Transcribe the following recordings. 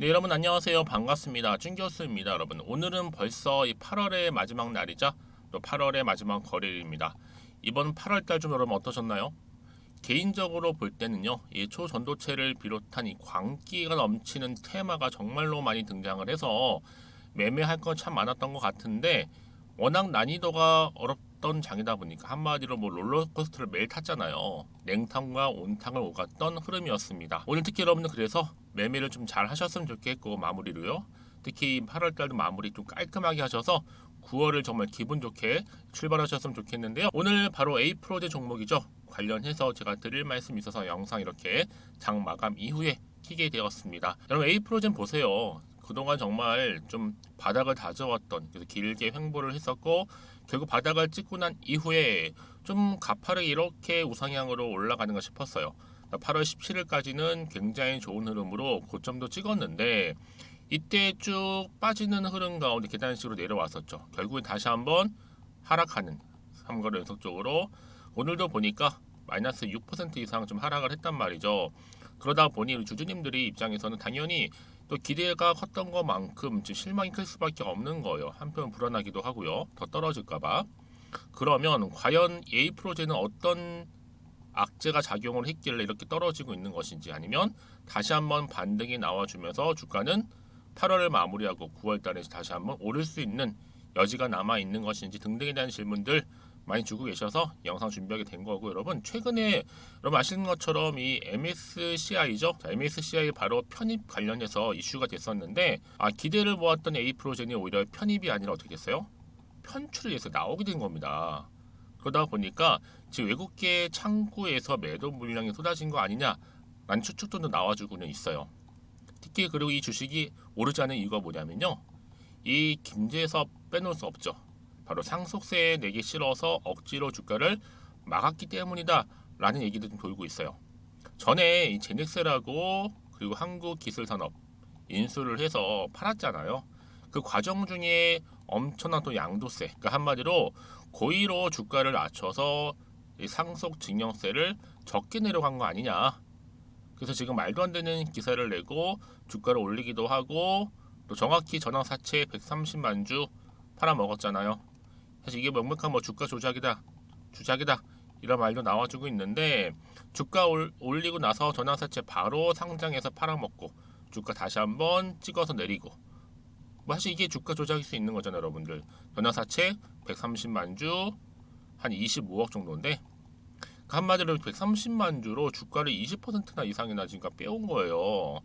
네, 여러분 안녕하세요. 반갑습니다. 쭌교수입니다. 여러분 오늘은 벌써 이 8월의 마지막 날이자 또 8월의 마지막 거래일입니다. 이번 8월 달 좀 여러분 어떠셨나요? 개인적으로 볼 때는요, 이 초전도체를 비롯한 이 광기가 넘치는 테마가 정말로 많이 등장을 해서 매매할 건 참 많았던 것 같은데, 워낙 난이도가 어렵던 장이다 보니까 한마디로 뭐 롤러코스터를 매일 탔잖아요. 냉탕과 온탕을 오갔던 흐름이었습니다. 오늘 특히 여러분들 그래서 매매를 좀 잘 하셨으면 좋겠고, 마무리로요. 특히 8월달도 마무리 좀 깔끔하게 하셔서 9월을 정말 기분 좋게 출발하셨으면 좋겠는데요. 오늘 바로 A프로제 종목이죠. 관련해서 제가 드릴 말씀이 있어서 영상 이렇게 장 마감 이후에 키게 되었습니다. 여러분 A프로젠 보세요. 그동안 정말 좀 바닥을 다져왔던, 그래서 길게 횡보를 했었고 결국 바닥을 찍고 난 이후에 좀 가파르게 이렇게 우상향으로 올라가는가 싶었어요. 8월 17일까지는 굉장히 좋은 흐름으로 고점도 찍었는데 이때 쭉 빠지는 흐름 가운데 계단식으로 내려왔었죠. 결국엔 다시 한번 하락하는 3거래 연속적으로 오늘도 보니까 마이너스 6% 이상 좀 하락을 했단 말이죠. 그러다 보니 우리 주주님들이 입장에서는 당연히 또 기대가 컸던 것만큼 지금 실망이 클 수밖에 없는 거예요. 한편 불안하기도 하고요. 더 떨어질까봐. 그러면 과연 A 프로제는 어떤 악재가 작용을 했길래 이렇게 떨어지고 있는 것인지, 아니면 다시 한번 반등이 나와주면서 주가는 8월을 마무리하고 9월 달에 다시 한번 오를 수 있는 여지가 남아 있는 것인지 등등에 대한 질문들 많이 주고 계셔서 영상 준비하게 된 거고, 여러분 최근에 여러분 아시는 것처럼 이 MSCI죠. MSCI 바로 편입 관련해서 이슈가 됐었는데, 기대를 모았던 A 프로젠이 오히려 편입이 아니라 어떻게 됐어요? 편출이 돼서 나오게 된 겁니다. 그러다 보니까 지금 외국계 창구에서 매도 물량이 쏟아진 거 아니냐라는 추측도 나와주고는 있어요. 특히 그리고 이 주식이 오르지 않은 이유가 뭐냐면요, 이 김재섭 빼놓을 수 없죠. 바로 상속세 내기 싫어서 억지로 주가를 막았기 때문이다 라는 얘기도 좀 돌고 있어요. 전에 이 제넥스라고 그리고 한국기술산업 인수를 해서 팔았잖아요. 그 과정 중에 엄청난 또 양도세, 그러니까 한마디로 고의로 주가를 낮춰서 이 상속 증여세를 적게 내려간 거 아니냐. 그래서 지금 말도 안 되는 기사를 내고 주가를 올리기도 하고, 또 정확히 전환사채 130만 주 팔아먹었잖아요. 사실 이게 명백한 뭐 주가 조작이다, 주작이다 이런 말도 나와주고 있는데, 주가 올리고 나서 전환사채 바로 상장해서 팔아먹고 주가 다시 한번 찍어서 내리고, 뭐 사실 이게 주가 조작일 수 있는 거잖아요, 여러분들. 전환사채 130만 주 한 25억 정도인데, 그 한마디로 130만 주로 주가를 20%나 이상이나 지금 빼온 거예요.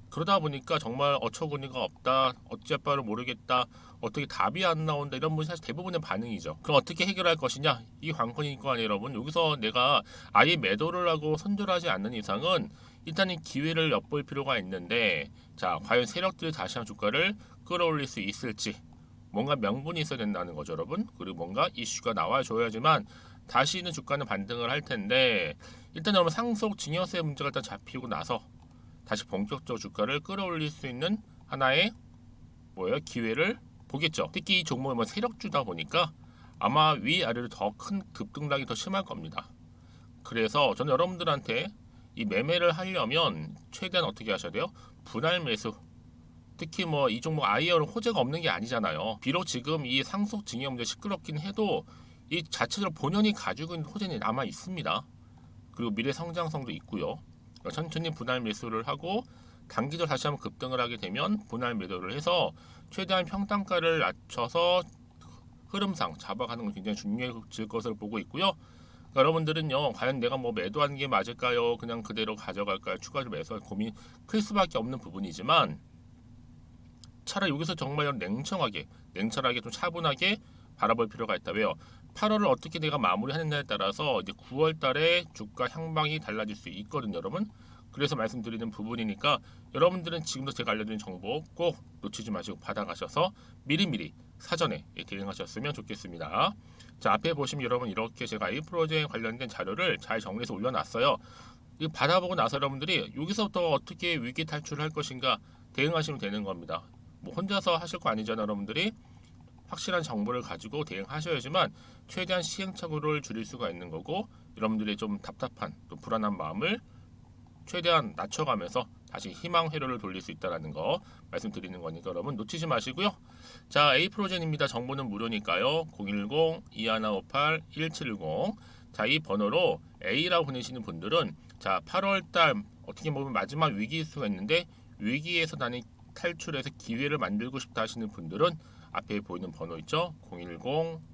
그러다 보니까 정말 어처구니가 없다, 어찌할 바를 모르겠다, 어떻게 답이 안 나온다, 이런 분이 사실 대부분의 반응이죠. 그럼 어떻게 해결할 것이냐, 이 관건이니까 여러분, 여기서 내가 아예 매도를 하고 손절하지 않는 이상은 일단은 기회를 엿볼 필요가 있는데, 자 과연 세력들이 다시 한번 주가를 끌어올릴 수 있을지, 뭔가 명분이 있어야 된다는 거죠, 여러분. 그리고 뭔가 이슈가 나와줘야지만 다시는 주가는 반등을 할 텐데, 일단 여러분 상속 증여세 문제가 일단 잡히고 나서 다시 본격적으로 주가를 끌어올릴 수 있는 하나의 기회를 보겠죠. 특히 이 종목이 뭐 세력주다 보니까 아마 위아래로 더 큰 급등락이 더 심할 겁니다. 그래서 저는 여러분들한테 이 매매를 하려면 최대한 어떻게 하셔야 돼요? 분할 매수. 특히 뭐 이 종목 아이어는 호재가 없는 게 아니잖아요. 비록 지금 이 상속 증여 문제 시끄럽긴 해도 이 자체적으로 본연이 가지고 있는 호재는 남아 있습니다. 그리고 미래 성장성도 있고요. 그러니까 천천히 분할 매수를 하고 단기적으로 다시 한번 급등을 하게 되면 분할 매도를 해서 최대한 평단가를 낮춰서 흐름상 잡아가는 건 굉장히 중요해질 것으로 보고 있고요. 그러니까 여러분들은요, 과연 내가 뭐 매도하는 게 맞을까요? 그냥 그대로 가져갈까요? 추가로 매수할 고민이 클 수밖에 없는 부분이지만, 차라리 여기서 정말 냉철하게 좀 차분하게 바라볼 필요가 있다. 왜요? 8월을 어떻게 내가 마무리하느냐에 따라서 이제 9월 달에 주가 향방이 달라질 수 있거든요, 여러분. 그래서 말씀드리는 부분이니까 여러분들은 지금도 제가 알려드린 정보 꼭 놓치지 마시고 받아가셔서 미리미리 사전에 대응하셨으면 좋겠습니다. 자, 앞에 보시면 여러분 이렇게 제가 A 프로젝트 관련된 자료를 잘 정리해서 올려놨어요. 이거 받아보고 나서 여러분들이 여기서부터 어떻게 위기 탈출할 것인가 대응하시면 되는 겁니다. 뭐 혼자서 하실 거 아니잖아요, 여러분들이. 확실한 정보를 가지고 대응하셔야지만 최대한 시행착오를 줄일 수가 있는 거고, 여러분들의 좀 답답한 또 불안한 마음을 최대한 낮춰가면서 다시 희망 회로를 돌릴 수 있다라는 거 말씀드리는 거니까 여러분 놓치지 마시고요. 자, A프로젠입니다. 정보는 무료니까요. 010-2158-1710. 자, 이 번호로 A라고 보내시는 분들은 자, 8월달 어떻게 보면 마지막 위기일 수가 있는데 위기에서 나는 탈출해서 기회를 만들고 싶다 하시는 분들은 앞에 보이는 번호 있죠?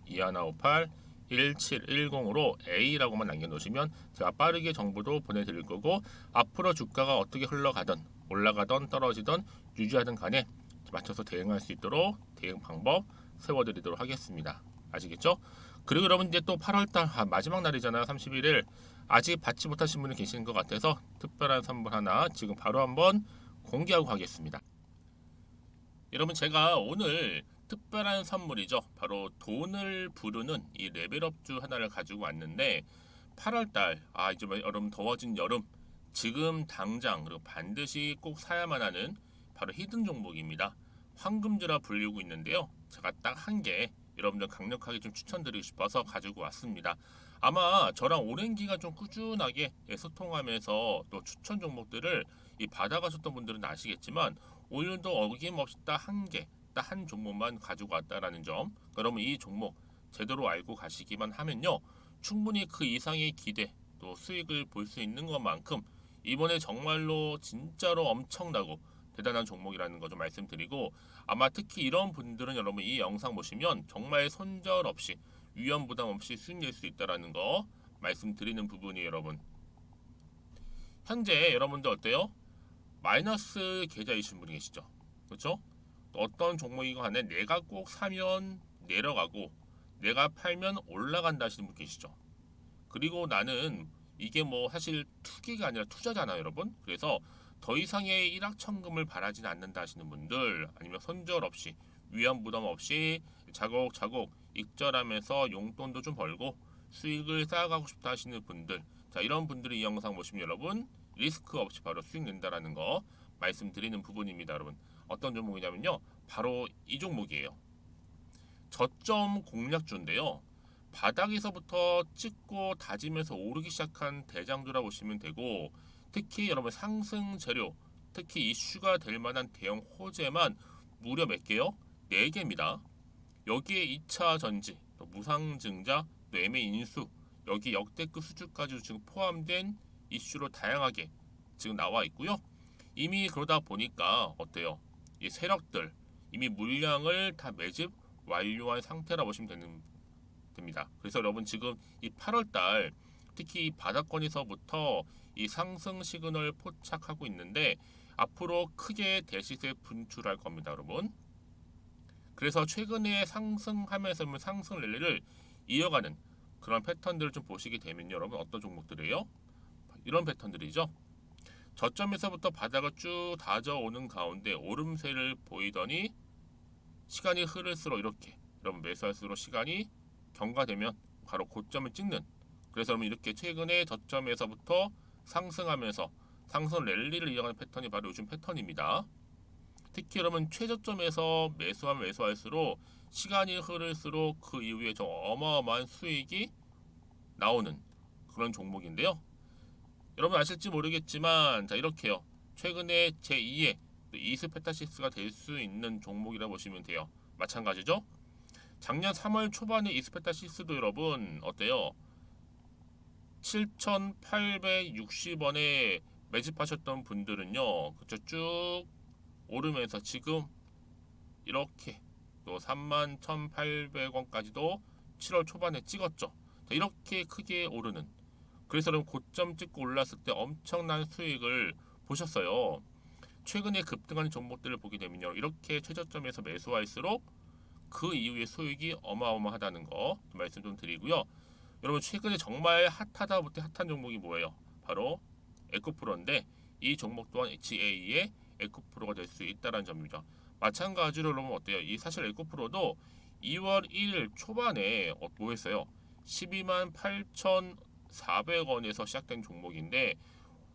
010-2158-1710으로 A라고만 남겨놓으시면 제가 빠르게 정보도 보내드릴 거고 앞으로 주가가 어떻게 흘러가든 올라가든 떨어지든 유지하든 간에 맞춰서 대응할 수 있도록 대응 방법 세워드리도록 하겠습니다. 아시겠죠? 그리고 여러분 이제 또 8월달 마지막 날이잖아요. 31일 아직 받지 못하신 분이 계시는 것 같아서 특별한 선물 하나 지금 바로 한번 공개하고 가겠습니다. 여러분 제가 오늘 특별한 선물이죠. 바로 돈을 부르는 이 레벨업주 하나를 가지고 왔는데 8월달 이제 여러분 더워진 여름 지금 당장 그리고 반드시 꼭 사야만 하는 바로 히든 종목입니다. 황금주라 불리고 있는데요. 제가 딱 한 개 여러분들 강력하게 좀 추천드리고 싶어서 가지고 왔습니다. 아마 저랑 오랜 기간 좀 꾸준하게 소통하면서 또 추천 종목들을 받아가셨던 분들은 아시겠지만 오늘도 어김없이 딱 한 개, 딱 한 종목만 가지고 왔다라는 점. 그러면 이 종목 제대로 알고 가시기만 하면요, 충분히 그 이상의 기대 또 수익을 볼 수 있는 것만큼 이번에 정말로 진짜로 엄청나고 대단한 종목이라는 거 좀 말씀드리고 아마 특히 이런 분들은 여러분 이 영상 보시면 정말 손절 없이 위험 부담 없이 수익 낼 수 있다라는 거 말씀드리는 부분이 여러분. 현재 여러분들 어때요? 마이너스 계좌이신 분이 계시죠? 그렇죠? 어떤 종목이건 간에 내가 꼭 사면 내려가고 내가 팔면 올라간다 하시는 분 계시죠? 그리고 나는 이게 뭐 사실 투기가 아니라 투자잖아요, 여러분. 그래서 더 이상의 일확천금을 바라지는 않는다 하시는 분들, 아니면 손절 없이 위험 부담 없이 차곡차곡 익절하면서 용돈도 좀 벌고 수익을 쌓아가고 싶다 하시는 분들, 자, 이런 분들이 이 영상 보시면 여러분 리스크 없이 바로 수익 낸다라는 거 말씀드리는 부분입니다. 여러분 어떤 종목이냐면요, 바로 이 종목이에요. 저점 공략주인데요, 바닥에서부터 찍고 다지면서 오르기 시작한 대장주라 보시면 되고, 특히 여러분 상승 재료, 특히 이슈가 될 만한 대형 호재만 무려 몇 개요? 4개입니다. 여기에 2차 전지, 또 무상증자, 또 매매 인수, 여기 역대급 수주까지 지금 포함된 이슈로 다양하게 지금 나와 있고요. 이미 그러다 보니까 어때요? 이 세력들 이미 물량을 다 매집 완료한 상태라 보시면 됩니다. 그래서 여러분 지금 이 8월달 특히 이 바닥권에서부터 이 상승 시그널 포착하고 있는데 앞으로 크게 대시세 분출할 겁니다, 여러분. 그래서 최근에 상승하면서 상승 랠리를 이어가는 그런 패턴들을 좀 보시게 되면 여러분 어떤 종목들이에요? 이런 패턴들이죠. 저점에서부터 바닥을 쭉 다져오는 가운데 오름세를 보이더니 시간이 흐를수록 이렇게 여러분 매수할수록 시간이 경과되면 바로 고점을 찍는, 그래서 여러분 이렇게 최근에 저점에서부터 상승하면서 상승 랠리를 이어가는 패턴이 바로 요즘 패턴입니다. 특히 여러분 최저점에서 매수하면 매수할수록 시간이 흐를수록 그 이후에 좀 어마어마한 수익이 나오는 그런 종목인데요. 여러분 아실지 모르겠지만 자 이렇게요, 최근에 제2의 이스페타시스가 될 수 있는 종목이라 보시면 돼요. 마찬가지죠. 작년 3월 초반에 이스페타시스도 여러분 어때요? 7,860원에 매집하셨던 분들은요, 그쵸, 쭉 오르면서 지금 이렇게 또 31,800원까지도 7월 초반에 찍었죠. 자, 이렇게 크게 오르는, 그래서 여러분 고점 찍고 올랐을 때 엄청난 수익을 보셨어요. 최근에 급등하는 종목들을 보게 되면요, 이렇게 최저점에서 매수할수록 그 이후에 수익이 어마어마하다는 거 말씀 좀 드리고요. 여러분 최근에 정말 핫하다 못해 핫한 종목이 뭐예요? 바로 에코프로인데 이 종목 또한 HA의 에코프로가 될 수 있다는 점입니다. 마찬가지로 여러분 어때요? 이 사실 에코프로도 2월 1일 초반에 뭐 했어요? 12만 8,400원에서 시작된 종목인데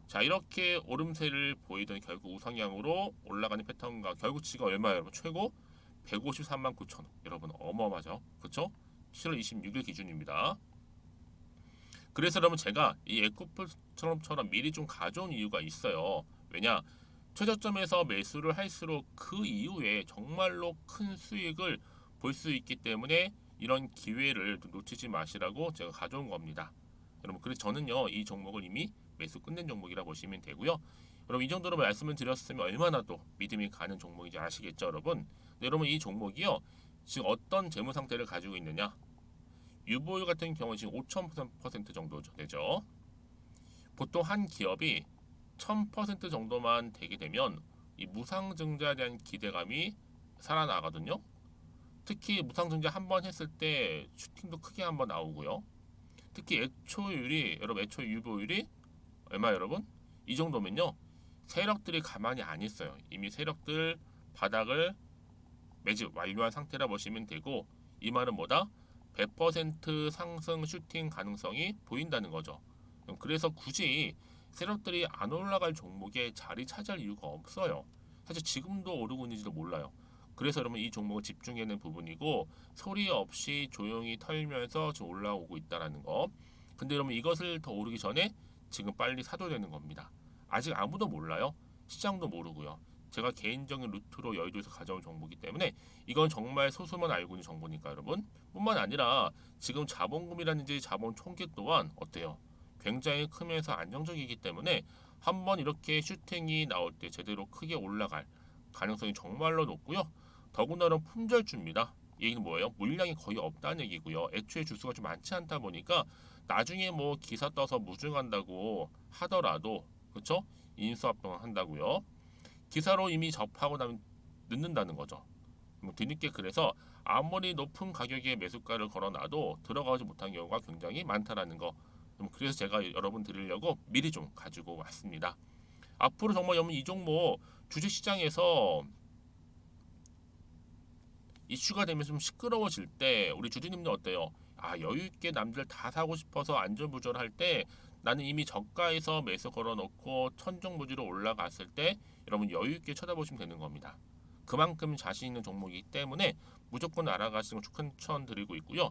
자 이렇게 오름세를 보이던 결국 우상향으로 올라가는 패턴과 결국 지금 얼마예요? 여러분 최고 153만 9천 원. 여러분 어마어마하죠? 그쵸? 7월 26일 기준입니다. 그래서 여러분 제가 이 에코프처럼 미리 좀 가져온 이유가 있어요. 왜냐? 최저점에서 매수를 할수록 그 이후에 정말로 큰 수익을 볼 수 있기 때문에 이런 기회를 놓치지 마시라고 제가 가져온 겁니다. 여러분, 그래서 저는요 이 종목을 이미 매수 끝낸 종목이라 보시면 되고요. 여러분, 이 정도로 말씀을 드렸으면 얼마나 또 믿음이 가는 종목인지 아시겠죠, 여러분? 네, 여러분, 이 종목이요 지금 어떤 재무 상태를 가지고 있느냐? 유보율 같은 경우 지금 5,000% 정도 되죠. 보통 한 기업이 1000% 정도만 되게 되면 이 무상증자에 대한 기대감이 살아나거든요. 특히 무상증자 한 번 했을 때 슈팅도 크게 한번 나오고요. 특히 애초율이, 여러분, 애초 유보율이 얼마, 여러분? 이 정도면요 세력들이 가만히 안 있어요. 이미 세력들 바닥을 매집 완료한 상태라 보시면 되고, 이 말은 뭐다? 100% 상승 슈팅 가능성이 보인다는 거죠. 그래서 굳이 세력들이 안 올라갈 종목에 자리 차지할 이유가 없어요. 사실 지금도 오르고 있는지도 몰라요. 그래서 여러분, 이 종목을 집중해야 하는 부분이고, 소리 없이 조용히 털면서 지금 올라오고 있다는 거. 근데 여러분, 이것을 더 오르기 전에 지금 빨리 사도 되는 겁니다. 아직 아무도 몰라요. 시장도 모르고요. 제가 개인적인 루트로 여의도에서 가져온 정보이기 때문에 이건 정말 소수만 알고 있는 정보니까 여러분. 뿐만 아니라 지금 자본금이라든지 자본 총계 또한 어때요? 굉장히 크면서 안정적이기 때문에 한번 이렇게 슈팅이 나올 때 제대로 크게 올라갈 가능성이 정말로 높고요. 더군다나 품절주입니다. 이 얘기는 뭐예요? 물량이 거의 없다는 얘기고요. 애초에 주수가 좀 많지 않다 보니까 나중에 뭐 기사 떠서 무증한다고 하더라도, 그렇죠? 인수합병 한다고요. 기사로 이미 접하고 나면 늦는다는 거죠. 뭐 뒤늦게, 그래서 아무리 높은 가격에 매수가를 걸어놔도 들어가지 못한 경우가 굉장히 많다라는 거. 그래서 제가 여러분 드리려고 미리 좀 가지고 왔습니다. 앞으로 정말 여러분, 이 종목 주식시장에서 이슈가 되면 좀 시끄러워질 때 우리 주주님들 어때요? 아, 여유 있게 남들 다 사고 싶어서 안절부절할 때 나는 이미 저가에서 매수 걸어놓고 천정부지로 올라갔을 때 여러분 여유 있게 쳐다보시면 되는 겁니다. 그만큼 자신 있는 종목이기 때문에 무조건 알아가시는 걸 추천드리고 있고요.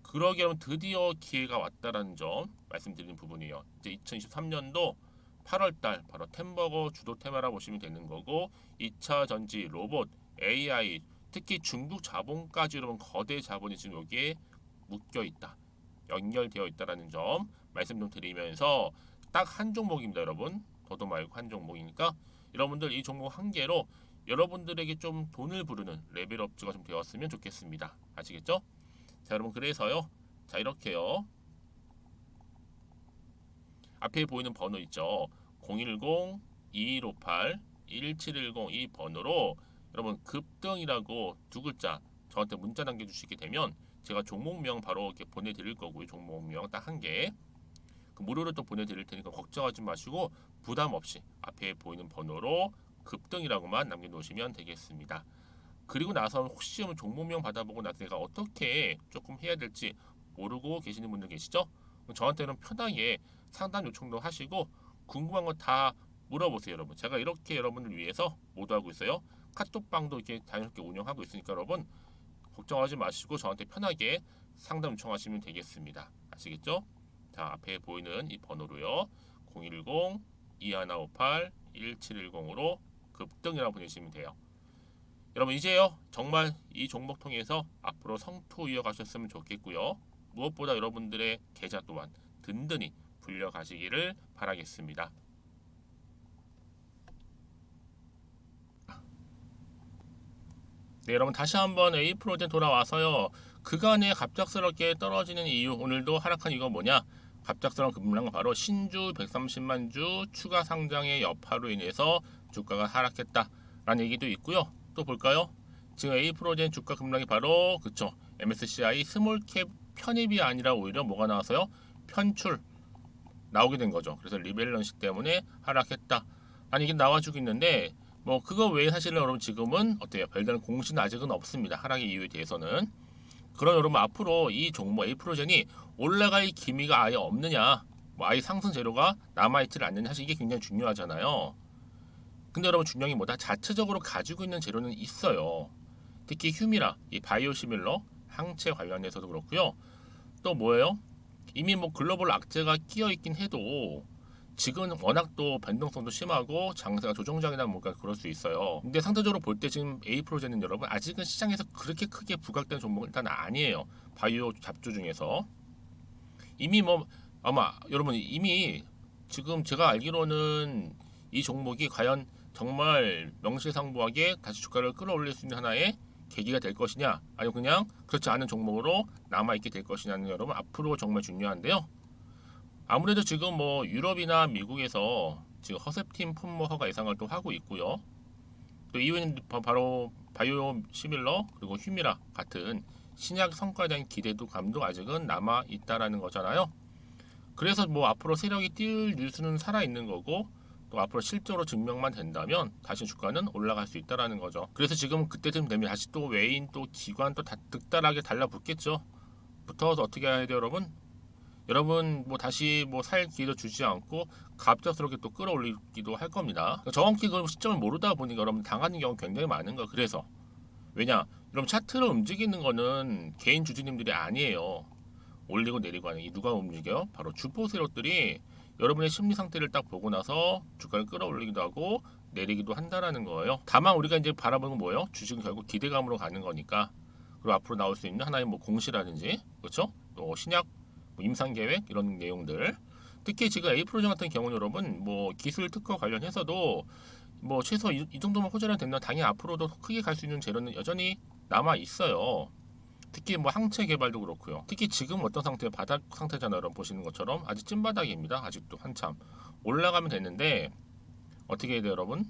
그러기 여러분, 드디어 기회가 왔다라는 점 말씀드리는 부분이에요. 이제 2023년도 8월달 바로 템버거 주도 테마라 보시면 되는 거고, 2차 전지, 로봇, AI, 특히 중국 자본까지 여러분 거대 자본이 지금 여기에 묶여 있다, 연결되어 있다라는 점 말씀 좀 드리면서 딱 한 종목입니다, 여러분. 더도 말고 한 종목이니까 여러분들 이 종목 한 개로 여러분들에게 좀 돈을 부르는 레벨업주가 좀 되었으면 좋겠습니다. 아시겠죠? 자, 여러분, 그래서요. 자, 이렇게요. 앞에 보이는 번호 있죠. 010-2158-1710 이 번호로 여러분 급등이라고 두 글자 저한테 문자 남겨주시게 되면 제가 종목명 바로 이렇게 보내드릴 거고요. 종목명 딱 한 개. 그 무료로 또 보내드릴 테니까 걱정하지 마시고 부담 없이 앞에 보이는 번호로 급등이라고만 남겨놓으시면 되겠습니다. 그리고 나서 혹시 종목명 받아보고 나서 내가 어떻게 조금 해야 될지 모르고 계시는 분들 계시죠? 저한테는 편하게 상담 요청도 하시고 궁금한 거 다 물어보세요, 여러분. 제가 이렇게 여러분을 위해서 모두하고 있어요. 카톡방도 이렇게 자연스럽게 운영하고 있으니까 여러분 걱정하지 마시고 저한테 편하게 상담 요청하시면 되겠습니다. 아시겠죠? 자, 앞에 보이는 이 번호로요. 010-2158-1710으로 급등이라고 보내시면 돼요. 여러분, 이제요 정말 이 종목 통해서 앞으로 성투 이어가셨으면 좋겠고요. 무엇보다 여러분들의 계좌 또한 든든히 불려가시기를 바라겠습니다. 네, 여러분, 다시 한번 A프로젠 돌아와서요. 그간에 갑작스럽게 떨어지는 이유, 오늘도 하락한 이유가 뭐냐? 갑작스러운 급락은 바로 신주 130만 주 추가 상장의 여파로 인해서 주가가 하락했다라는 얘기도 있고요. 또 볼까요? 지금 A프로젠 주가 급락이 바로 그쵸, MSCI 스몰캡 편입이 아니라 오히려 뭐가 나와서요? 편출 나오게 된 거죠. 그래서 리밸런스 때문에 하락했다 라는 얘기 나와주고 있는데, 뭐 그거 외에 사실은 여러분 지금은 어때요? 별다른 공시는 아직은 없습니다. 하락의 이유에 대해서는. 그럼 여러분, 앞으로 이 종목 A프로젠이 올라갈 기미가 아예 없느냐, 뭐 아예 상승 재료가 남아있질 않느냐, 사실 이게 굉장히 중요하잖아요. 근데 여러분, 중요한 게 뭐다? 자체적으로 가지고 있는 재료는 있어요. 특히 휴미라, 이 바이오시밀러 항체 관련해서도 그렇고요. 또 뭐예요? 이미 뭐 글로벌 악재가 끼어 있긴 해도 지금 워낙 또 변동성도 심하고 장세가 조정장이다 보니까 그럴 수 있어요. 근데 상대적으로 볼 때 지금 A 프로제는 여러분 아직은 시장에서 그렇게 크게 부각된 종목은 일단 아니에요. 바이오 잡주 중에서 이미 뭐 아마 여러분 이미 지금 제가 알기로는 이 종목이 과연 정말 명실상부하게 다시 주가를 끌어올릴 수 있는 하나의 계기가 될 것이냐, 아니면 그냥 그렇지 않은 종목으로 남아 있게 될 것이냐는 여러분 앞으로 정말 중요한데요. 아무래도 지금 뭐 유럽이나 미국에서 지금 허셉틴 품목 허가 예상을 또 하고 있고요. 또 이후에는 바로 바이오 시밀러 그리고 휴미라 같은 신약 성과에 대한 기대도 감도 아직은 남아 있다라는 거잖아요. 그래서 뭐 앞으로 세력이 뛸 뉴스는 살아 있는 거고, 또 앞으로 실제로 증명만 된다면 다시 주가는 올라갈 수 있다라는 거죠. 그래서 지금 그때쯤 되면 다시 또 외인 또 기관 또 득달하게 달라붙겠죠. 붙어서 어떻게 해야 돼요, 여러분? 여러분 뭐 다시 뭐 살 기회도 주지 않고 갑작스럽게 또 끌어올리기도 할 겁니다. 그러니까 정확히 그 시점을 모르다 보니까 여러분 당하는 경우 굉장히 많은 거. 그래서 왜냐? 여러분 차트를 움직이는 거는 개인 주주님들이 아니에요. 올리고 내리고 하는 이 누가 움직여? 바로 주포 세력들이 여러분의 심리 상태를 딱 보고 나서 주가를 끌어올리기도 하고 내리기도 한다라는 거예요. 다만 우리가 이제 바라보는 건 뭐예요? 주식은 결국 기대감으로 가는 거니까. 그리고 앞으로 나올 수 있는 하나의 뭐 공시라든지, 그렇죠? 또 신약 뭐 임상 계획 이런 내용들. 특히 지금 A 프로젝트 같은 경우는 여러분 뭐 기술 특허 관련해서도 뭐 최소 이 정도만 호재가 된다면 당연히 앞으로도 크게 갈 수 있는 재료는 여전히 남아 있어요. 특히 뭐 항체 개발도 그렇고요. 특히 지금 어떤 상태, 바닥 상태잖아요. 여러분 보시는 것처럼 아직 찐바닥입니다. 아직도 한참 올라가면 되는데 어떻게 해야 돼요, 여러분?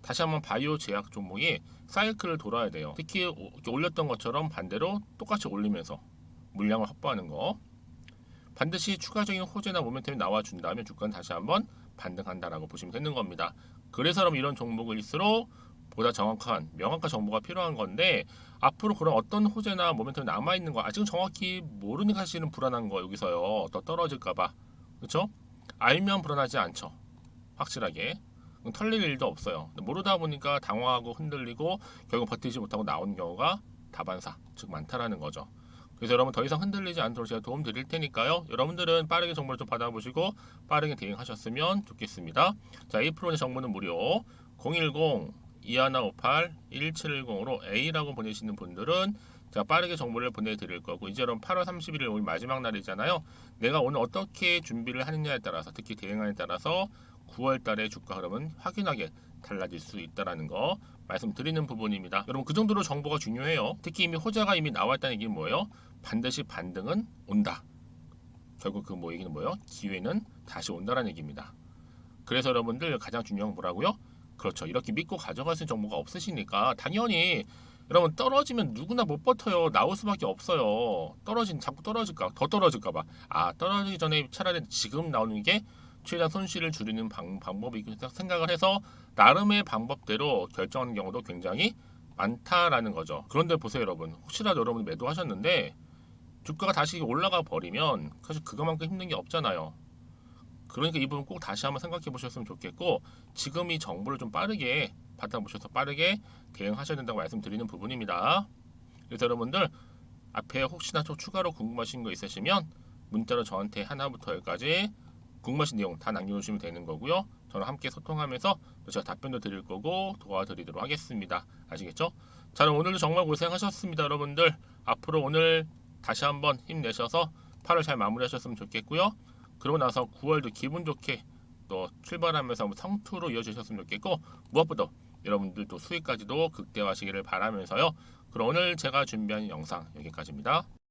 다시 한번 바이오 제약 종목이 사이클을 돌아야 돼요. 특히 이렇게 올렸던 것처럼 반대로 똑같이 올리면서 물량을 확보하는 거. 반드시 추가적인 호재나 모멘텀이 나와준다면 주가는 다시 한번 반등한다라고 보시면 되는 겁니다. 그래서 여러분 이런 종목일수록 보다 정확한 명확한 정보가 필요한 건데, 앞으로 그런 어떤 호재나 모멘텀이 남아있는 거 아직은 정확히 모르니까 사실은 불안한 거. 여기서요 더 떨어질까봐, 그렇죠? 알면 불안하지 않죠. 확실하게 털릴 일도 없어요. 모르다 보니까 당황하고 흔들리고 결국 버티지 못하고 나온 경우가 다반사 즉 많다라는 거죠. 그래서 여러분 더 이상 흔들리지 않도록 제가 도움 드릴 테니까요. 여러분들은 빠르게 정보를 좀 받아보시고 빠르게 대응하셨으면 좋겠습니다. 자, A 프로의 정보는 무료 010-2158-1710으로 A라고 보내시는 분들은 제가 빠르게 정보를 보내드릴 거고, 이제 여러분 8월 31일 오늘 마지막 날이잖아요. 내가 오늘 어떻게 준비를 하느냐에 따라서, 특히 대응하느냐에 따라서 9월 달에 주가 흐름은 확연하게 달라질 수 있다는 거 말씀드리는 부분입니다. 여러분 그 정도로 정보가 중요해요. 특히 이미 호재가 이미 나왔다는 얘기는 뭐예요? 반드시 반등은 온다. 결국 그 뭐 얘기는 뭐예요? 기회는 다시 온다라는 얘기입니다. 그래서 여러분들 가장 중요한 건 뭐라고요? 그렇죠. 이렇게 믿고 가져갈 수 있는 정보가 없으시니까 당연히 여러분 떨어지면 누구나 못 버텨요. 나올 수밖에 없어요. 자꾸 떨어질까 더 떨어질까 봐. 아, 떨어지기 전에 차라리 지금 나오는 게 최대한 손실을 줄이는 방법이 생각을 해서 나름의 방법대로 결정하는 경우도 굉장히 많다라는 거죠. 그런데 보세요, 여러분. 혹시라도 여러분 매도하셨는데 주가가 다시 올라가 버리면 사실 그거만큼 힘든 게 없잖아요. 그러니까 이 부분 꼭 다시 한번 생각해 보셨으면 좋겠고, 지금 이 정보를 좀 빠르게 받아보셔서 빠르게 대응하셔야 된다고 말씀드리는 부분입니다. 그래서 여러분들 앞에 혹시나 또 추가로 궁금하신 거 있으시면 문자로 저한테 하나부터 열까지 궁금하신 내용 다 남겨주시면 되는 거고요. 저랑 함께 소통하면서 또 제가 답변도 드릴 거고 도와드리도록 하겠습니다. 아시겠죠? 자, 그럼 오늘도 정말 고생하셨습니다, 여러분들. 앞으로 오늘 다시 한번 힘내셔서 8월 잘 마무리하셨으면 좋겠고요. 그러고 나서 9월도 기분 좋게 또 출발하면서 성투로 이어지셨으면 좋겠고, 무엇보다 여러분들 또 수익까지도 극대화하시기를 바라면서요. 그럼 오늘 제가 준비한 영상 여기까지입니다.